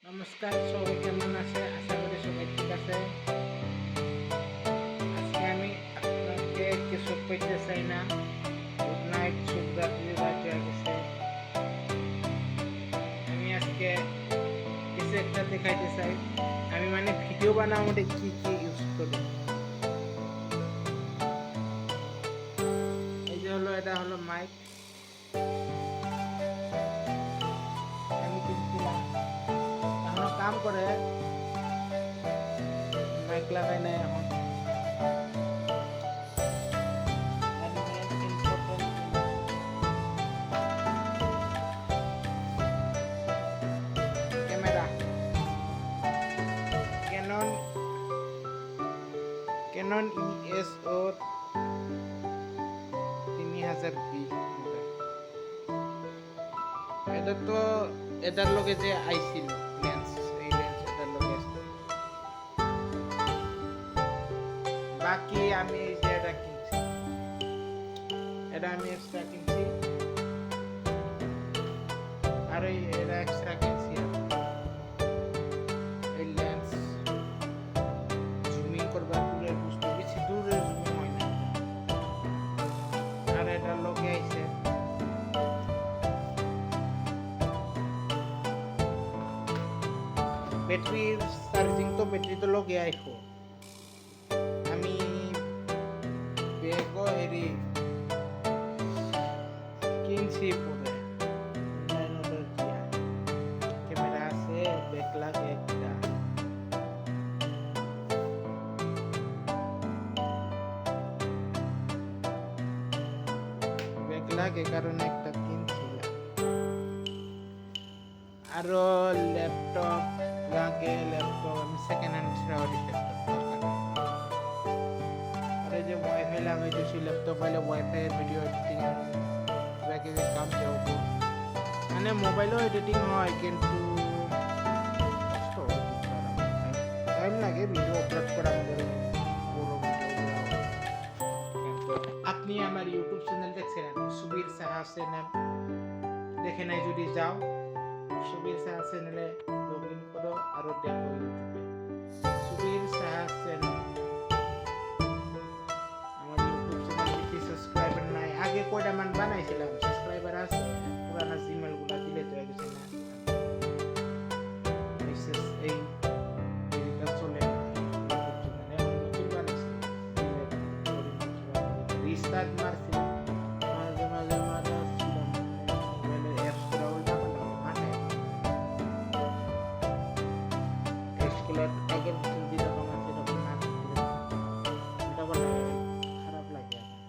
নমস্কার, সবাই কেমন আছে? আশা করি সবাই ঠিক আছে। আজকে আমি আপনাকে কিছু কইতে চাই না। গুড নাইট, শুভরাত্রি, রাত হয়ে গেছে। আমি আজকে কিছু একটা দেখাইতে চাই। আমি মানে ভিডিও বানানোর মধ্যে কি কি ইউজ করি। এই যে এটা হলো মাইক। আমি কিনছিলাম, এখনো কাম করে। মাইক লাগাই নাই এখন। ক্যামেরা ক্যানন ক্যানন ইএসও 3000 এটা তো এটার লগে যে আইছিল লেন্স, এই লেন্স এটার লগে আছে। বাকি আমি এই যে এটা কিনছি, এটা আমি এক্সট্রা কিনছি। আর এটা এক্সট্রা কিনছি। এই লেন্স জুমিং করবার দূরের বস্তু, বেশি দূরের জুমিং হয় না। আর এটার লগে আইছে ব্যাটারির চার্জিং। তো ব্যাটারি তো লগে আইফো। আমি ব্যাগও হেরি কিনছি পরে অনলাইন অর্ডার দিয়া। ক্যামেরা আছে, ব্যাগ লাগে একটা। ব্যাগ লাগে কারণ একটা কিনছিলাম। আরো ল্যাপটপ লাগে। ল্যাপটপ আমি সেকেন্ড হ্যান্ড ছাড়া ল্যাপটপ দরকার। আর এই যে ওয়াইফাই লাগাইতেছি, ল্যাপটপ হলে ওয়াইফাই এর ভিডিও এডিটিং ব্যাগে কাম দেব। মানে মোবাইলও এডিটিং হয়, কিন্তু কষ্ট হয়, টাইম লাগে ভিডিও আপলোড করা আমাদের পুরো ভিডিওগুলো। কিন্তু আপনি আমার ইউটিউব চ্যানেল দেখছেন, সুবীর সাহা চ্যানেল, দেখে নাই যদি যাও, সুবীর সাহা চ্যানেলে লগ ইন করো আর দেখো ইউটিউবে সুবীর সাহা চ্যানেল। আমার ইউটিউব চ্যানেল বেশি সাবস্ক্রাইবার নাই। আগে কয়টা মান বানাইছিলাম, সাবস্ক্রাইবার আছে, পুরানা জিমেল গুলা ডিলিট হয়ে গেছে না। বিশেষ এই এটা চলে না ইউটিউব চ্যানেলে। এখন নতুন বানাইছি, রিস্টার্ট মারছি। মাঝে মাঝে মাঝে আসছিলাম মোবাইলে অ্যাপস গুলা উল্টা পাল্টা মানে এগুলো আগের যেরকম আছে সেরকম না থাকলে উল্টা পাল্টা খারাপ লাগে আমার।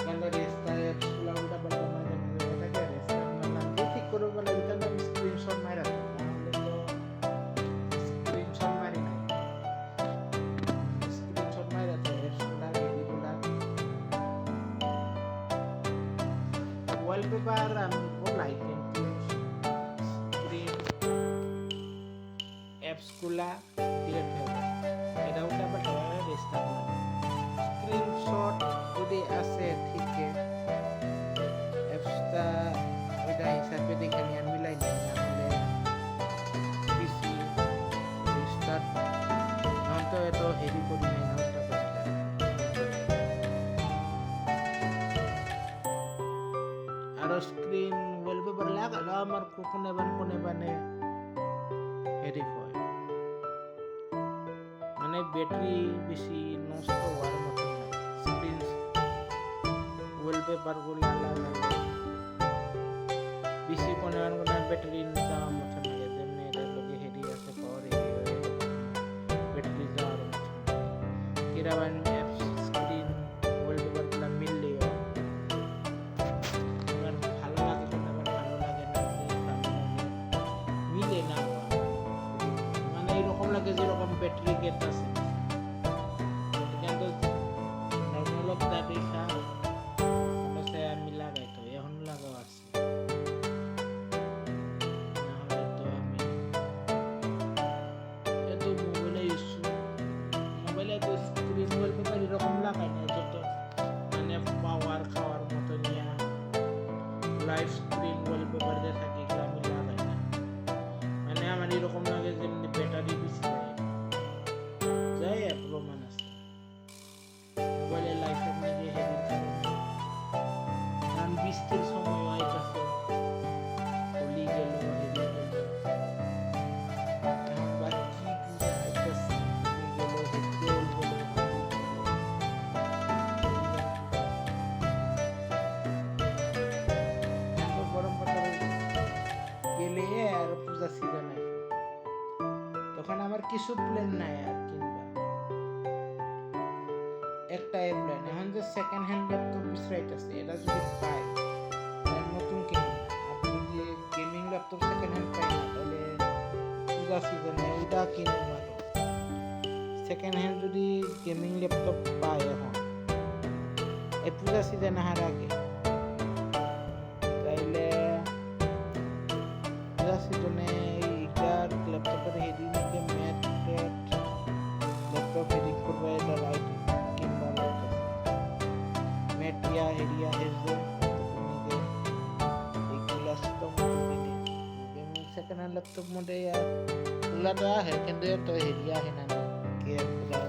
কেন রেস্টার অ্যাপস গুলা উল্টা পাল্টা মাঝে মাঝে হয়ে থাকে। রেস্টার্ট মারলাম যে ঠিক করে বলে তাহলে আমি স্ক্রিনশট মারা রাখবো, নাহলে তো স্ক্রিনশট মারি নাই। স্ক্রিনশট মারা তো অ্যাপস গুলা এগুলা ওয়ালপেপার আমি বলাই, কিন্তু স্ক্রিন অ্যাপস গুলা ডিলিট হয়ে যায়। এটা উল্টা পাল্টা রেস্টার্ট মারে। স্ক্রিনশট যদি আছে ঠিক অ্যাপসটা ওইটা হিসাবে দেখে নিয়ে মিলাই নেন, নাহলে পিসি রেস্টার্ট। এখন তো এত হেভি করি নাই না উল্টা পাল্টা। আরো স্ক্রিন ওয়ালপেপার লাগালো আমার কোনে বানে হেরিফ হয়, মানে ব্যাটারি বেশি নষ্ট হওয়ার মতো নাই। স্ক্রিন ওয়ালপেপার গুলা লাগালে বেশি কোনে ব্যাটারি যাওয়ার মতো নাই। যেমনি এটার লগে হেরি আছে, পাওয়ার হেরি হয়, ব্যাটারি যাওয়ার মতো নাই। কিরাবান অ্যাপস স্ক্রিন ওয়ালপেপার গুলা মিললেও আমার ভালো লাগে, কোনে ভালো লাগে না, ভালো লাগে মিলে না। মানে এরকম লাগে যেরকম ব্যাটারি গেট আছে। কিন্তু নর্মাল দেখা সে আমি লাগাই তো এখন লাগাও আছে, নাহলে তো আমি এত মোবাইলে তো স্ক্রিন ওয়ালপেপার এরকম লাগাই না, যত মানে পাওয়ার খাওয়ার মতো নিয়ে লাইভ স্ক্রিন ওয়ালপেপার যে থাকে এগুলো আমি লাগাই না। আমার এরকম লাগে যেমনি ব্যাটারি বেশি যায় প্রমাণ আছে মোবাইলের লাইফের মধ্যে হেভি কারণ বৃষ্টির সময় আইতাছে হোলি গেল হেভি গেল আবার কি পূজা আইতাছে গেল হেড্রোল গেল গরম পাতা গেলে আর পূজা সিজন আসবে তখন আমার কিছু প্ল্যান নাই আর কিনবা একটাই প্ল্যান এখন যে সেকেন্ড হ্যান্ড ল্যাপটপ বিছরাইতেছে এটা যদি পাই তাহলে নতুন কিনুন না আর যদি গেমিং ল্যাপটপ সেকেন্ড হ্যান্ড পাই না তাহলে পূজা সিজনে ওটা কিনুন আরো সেকেন্ড হ্যান্ড যদি গেমিং ল্যাপটপ পাই এখন এই পূজা সিজন আসার আগে তাইলে পূজা সিজনে এইটার ল্যাপটপের হেডির মধ্যে ম্যাট ল্যাপটপ হেডিং করবে এটা রাইট কিংবা ম্যাট ইয়া হেডিয়া হেজে এইগুলা তো দিলে গেমিং সেকেন্ড হ্যান্ড ল্যাপটপ মধ্যে উলাটা আহে কিন্তু তো হেডিয়া আহে না কে পুরা